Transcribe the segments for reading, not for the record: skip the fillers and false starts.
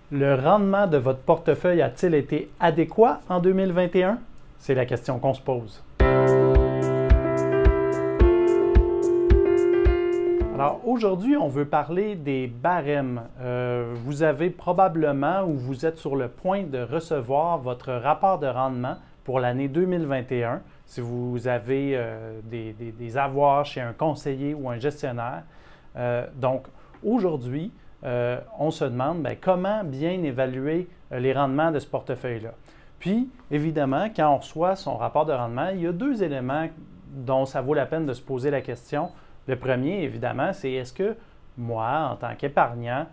Le rendement de votre portefeuille a-t-il été adéquat en 2021? C'est la question qu'on se pose. Alors aujourd'hui, on veut parler des barèmes. Vous avez probablement ou vous êtes sur le point de recevoir votre rapport de rendement pour l'année 2021 si vous avez des avoirs chez un conseiller ou un gestionnaire. Donc aujourd'hui, on se demande comment bien évaluer les rendements de ce portefeuille-là. Puis, évidemment, quand on reçoit son rapport de rendement, il y a deux éléments dont ça vaut la peine de se poser la question. Le premier, évidemment, c'est est-ce que moi, en tant qu'épargnant,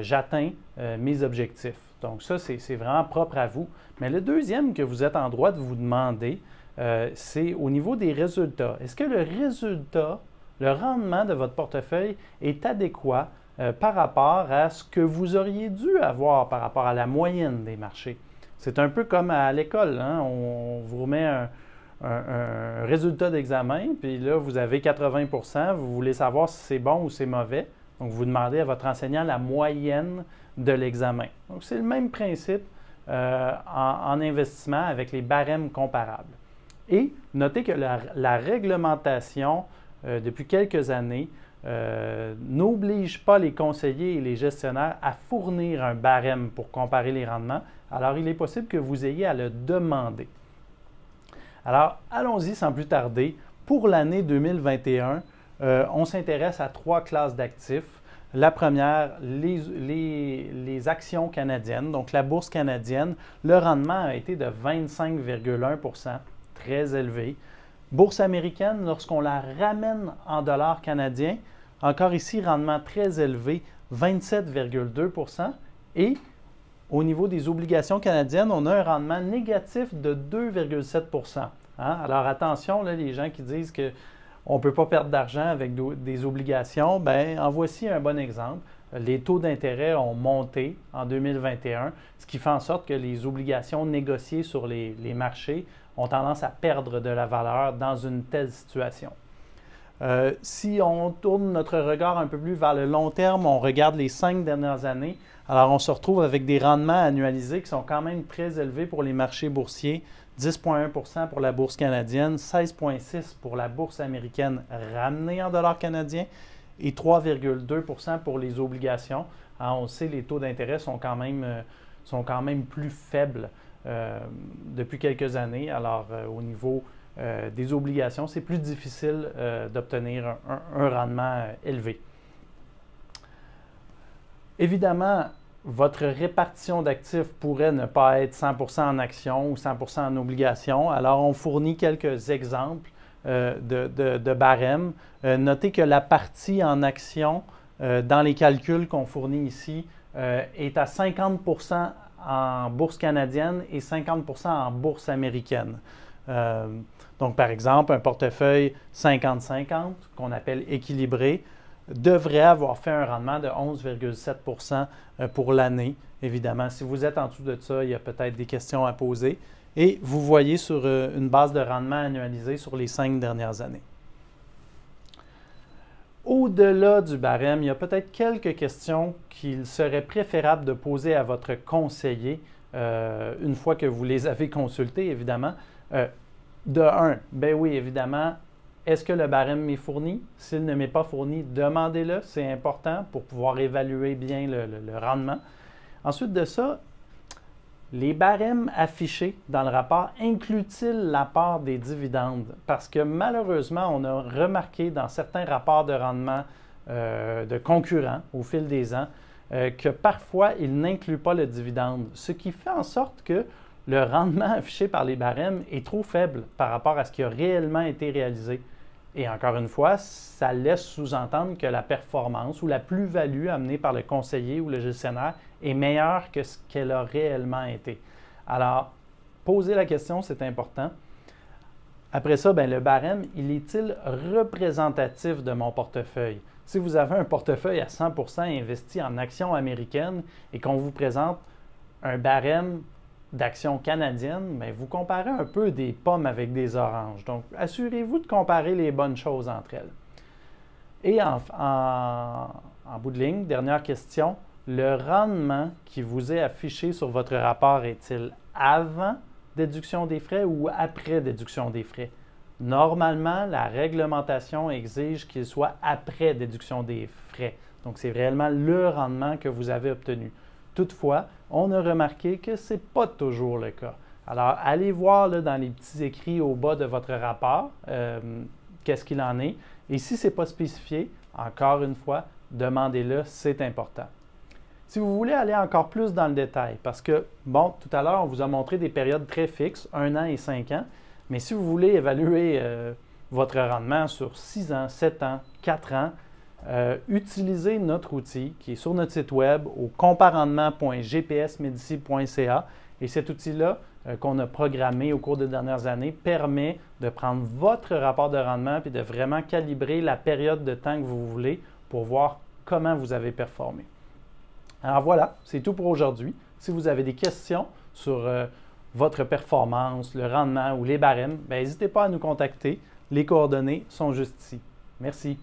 j'atteins mes objectifs? Donc ça, c'est vraiment propre à vous. Mais le deuxième que vous êtes en droit de vous demander, c'est au niveau des résultats. Est-ce que le résultat, le rendement de votre portefeuille est adéquat par rapport à ce que vous auriez dû avoir par rapport à la moyenne des marchés? C'est un peu comme à l'école, hein? On vous remet un résultat d'examen, puis là, vous avez 80 %, vous voulez savoir si c'est bon ou c'est mauvais. Donc, vous demandez à votre enseignant la moyenne de l'examen. Donc, c'est le même principe en investissement avec les barèmes comparables. Et notez que la réglementation, depuis quelques années, n'oblige pas les conseillers et les gestionnaires à fournir un barème pour comparer les rendements. Alors, il est possible que vous ayez à le demander. Alors, allons-y sans plus tarder. Pour l'année 2021, on s'intéresse à trois classes d'actifs. La première, les actions canadiennes, donc la bourse canadienne. Le rendement a été de 25,1 %, très élevé. Bourse américaine, lorsqu'on la ramène en dollars canadiens, encore ici, rendement très élevé, 27,2 %. Et au niveau des obligations canadiennes, on a un rendement négatif de 2,7 %. Hein? Alors attention, là, les gens qui disent qu'on ne peut pas perdre d'argent avec des obligations, bien, en voici un bon exemple. Les taux d'intérêt ont monté en 2021, ce qui fait en sorte que les obligations négociées sur les marchés ont tendance à perdre de la valeur dans une telle situation. Si on tourne notre regard un peu plus vers le long terme, on regarde les 5 dernières années, alors on se retrouve avec des rendements annualisés qui sont quand même très élevés pour les marchés boursiers, 10,1 % pour la bourse canadienne, 16,6 % pour la bourse américaine ramenée en dollars canadiens et 3,2 % pour les obligations. Alors, on sait que les taux d'intérêt sont quand même plus faibles depuis quelques années. Alors, au niveau des obligations, c'est plus difficile d'obtenir un rendement élevé. Évidemment, votre répartition d'actifs pourrait ne pas être 100 % en actions ou 100 % en obligations. Alors, on fournit quelques exemples de barèmes. Notez que la partie en actions, dans les calculs qu'on fournit ici, est à 50 % en bourse canadienne et 50 % en bourse américaine. Donc, par exemple, un portefeuille 50-50, qu'on appelle équilibré, devrait avoir fait un rendement de 11,7 % pour l'année. Évidemment, si vous êtes en dessous de ça, il y a peut-être des questions à poser. Et vous voyez sur une base de rendement annualisée sur les 5 dernières années. Au-delà du barème, il y a peut-être quelques questions qu'il serait préférable de poser à votre conseiller une fois que vous les avez consultés, évidemment. De un, ben oui, évidemment, est-ce que le barème m'est fourni? S'il ne m'est pas fourni, demandez-le, c'est important pour pouvoir évaluer bien le rendement. Ensuite de ça, les barèmes affichés dans le rapport incluent-ils la part des dividendes? Parce que malheureusement, on a remarqué dans certains rapports de rendement de concurrents au fil des ans que parfois, ils n'incluent pas le dividende, ce qui fait en sorte que le rendement affiché par les barèmes est trop faible par rapport à ce qui a réellement été réalisé. Et encore une fois, ça laisse sous-entendre que la performance ou la plus-value amenée par le conseiller ou le gestionnaire est meilleure que ce qu'elle a réellement été. Alors, poser la question, c'est important. Après ça, bien, le barème, il est-il représentatif de mon portefeuille? Si vous avez un portefeuille à 100 % investi en actions américaines et qu'on vous présente un barème d'actions canadiennes, bien, vous comparez un peu des pommes avec des oranges. Donc, assurez-vous de comparer les bonnes choses entre elles. Et en bout de ligne, dernière question, le rendement qui vous est affiché sur votre rapport est-il avant déduction des frais ou après déduction des frais? Normalement, la réglementation exige qu'il soit après déduction des frais. Donc, c'est réellement le rendement que vous avez obtenu. Toutefois, on a remarqué que ce n'est pas toujours le cas. Alors, allez voir là, dans les petits écrits au bas de votre rapport qu'est-ce qu'il en est. Et si ce n'est pas spécifié, encore une fois, demandez-le, c'est important. Si vous voulez aller encore plus dans le détail, parce que, bon, tout à l'heure, on vous a montré des périodes très fixes, 1 an et 5 ans, mais si vous voulez évaluer votre rendement sur 6 ans, 7 ans, 4 ans, utilisez notre outil qui est sur notre site web au comparendement.gpsmedici.ca et cet outil-là qu'on a programmé au cours des dernières années permet de prendre votre rapport de rendement et de vraiment calibrer la période de temps que vous voulez pour voir comment vous avez performé. Alors voilà, c'est tout pour aujourd'hui. Si vous avez des questions sur votre performance, le rendement ou les barèmes, n'hésitez pas à nous contacter. Les coordonnées sont juste ici. Merci.